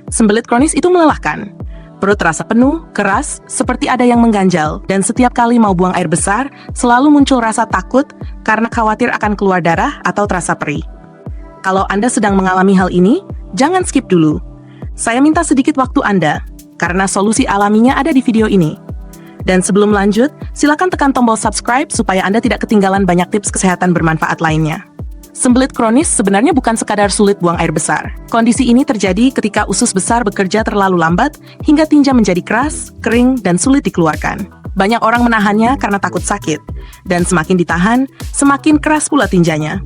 Sembelit kronis itu melelahkan. Perut terasa penuh, keras, seperti ada yang mengganjal, dan setiap kali mau buang air besar, selalu muncul rasa takut karena khawatir akan keluar darah atau terasa perih. Kalau Anda sedang mengalami hal ini, jangan skip dulu. Saya minta sedikit waktu Anda, karena solusi alaminya ada di video ini. Dan sebelum lanjut, silakan tekan tombol subscribe supaya Anda tidak ketinggalan banyak tips kesehatan bermanfaat lainnya. Sembelit kronis sebenarnya bukan sekadar sulit buang air besar. Kondisi ini terjadi ketika usus besar bekerja terlalu lambat hingga tinja menjadi keras, kering, dan sulit dikeluarkan. Banyak orang menahannya karena takut sakit, dan semakin ditahan, semakin keras pula tinjanya.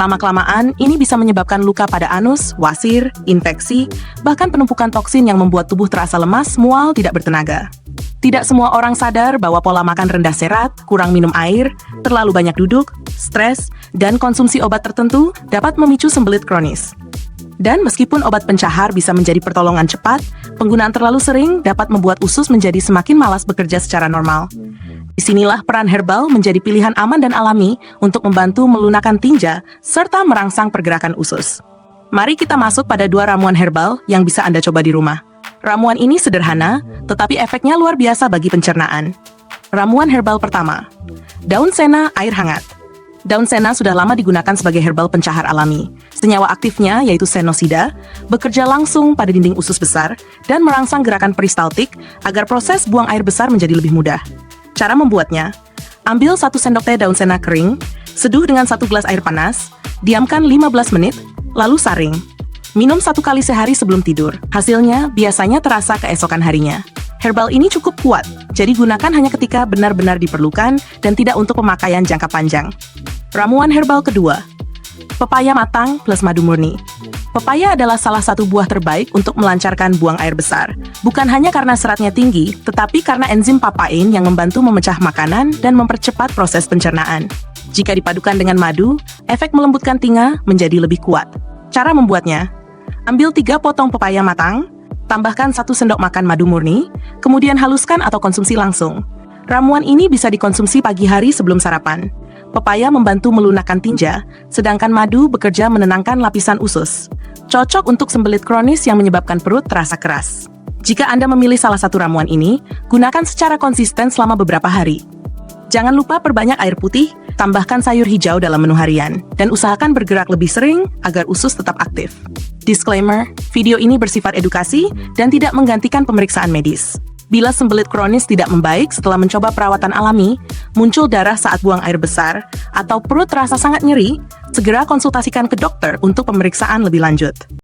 Lama-kelamaan, ini bisa menyebabkan luka pada anus, wasir, infeksi, bahkan penumpukan toksin yang membuat tubuh terasa lemas, mual, tidak bertenaga. Tidak semua orang sadar bahwa pola makan rendah serat, kurang minum air, terlalu banyak duduk, stres, dan konsumsi obat tertentu dapat memicu sembelit kronis. Dan meskipun obat pencahar bisa menjadi pertolongan cepat, penggunaan terlalu sering dapat membuat usus menjadi semakin malas bekerja secara normal. Disinilah peran herbal menjadi pilihan aman dan alami untuk membantu melunakkan tinja serta merangsang pergerakan usus. Mari kita masuk pada 2 ramuan herbal yang bisa Anda coba di rumah. Ramuan ini sederhana, tetapi efeknya luar biasa bagi pencernaan. Ramuan herbal pertama, daun sena air hangat. Daun sena sudah lama digunakan sebagai herbal pencahar alami. Senyawa aktifnya, yaitu senosida, bekerja langsung pada dinding usus besar dan merangsang gerakan peristaltik agar proses buang air besar menjadi lebih mudah. Cara membuatnya, ambil 1 sendok teh daun sena kering, seduh dengan 1 gelas air panas, diamkan 15 menit, lalu saring. Minum 1 kali sehari sebelum tidur. Hasilnya biasanya terasa keesokan harinya. Herbal ini cukup kuat, jadi gunakan hanya ketika benar-benar diperlukan dan tidak untuk pemakaian jangka panjang. Ramuan herbal kedua, pepaya matang plus madu murni. Pepaya adalah salah satu buah terbaik untuk melancarkan buang air besar. Bukan hanya karena seratnya tinggi, tetapi karena enzim papain yang membantu memecah makanan dan mempercepat proses pencernaan. Jika dipadukan dengan madu, efek melembutkan tinga menjadi lebih kuat. Cara membuatnya, ambil 3 potong pepaya matang, tambahkan 1 sendok makan madu murni, kemudian haluskan atau konsumsi langsung. Ramuan ini bisa dikonsumsi pagi hari sebelum sarapan. Pepaya membantu melunakkan tinja, sedangkan madu bekerja menenangkan lapisan usus. Cocok untuk sembelit kronis yang menyebabkan perut terasa keras. Jika Anda memilih salah satu ramuan ini, gunakan secara konsisten selama beberapa hari. Jangan lupa perbanyak air putih, tambahkan sayur hijau dalam menu harian, dan usahakan bergerak lebih sering agar usus tetap aktif. Disclaimer, video ini bersifat edukasi dan tidak menggantikan pemeriksaan medis. Bila sembelit kronis tidak membaik setelah mencoba perawatan alami, muncul darah saat buang air besar, atau perut terasa sangat nyeri, segera konsultasikan ke dokter untuk pemeriksaan lebih lanjut.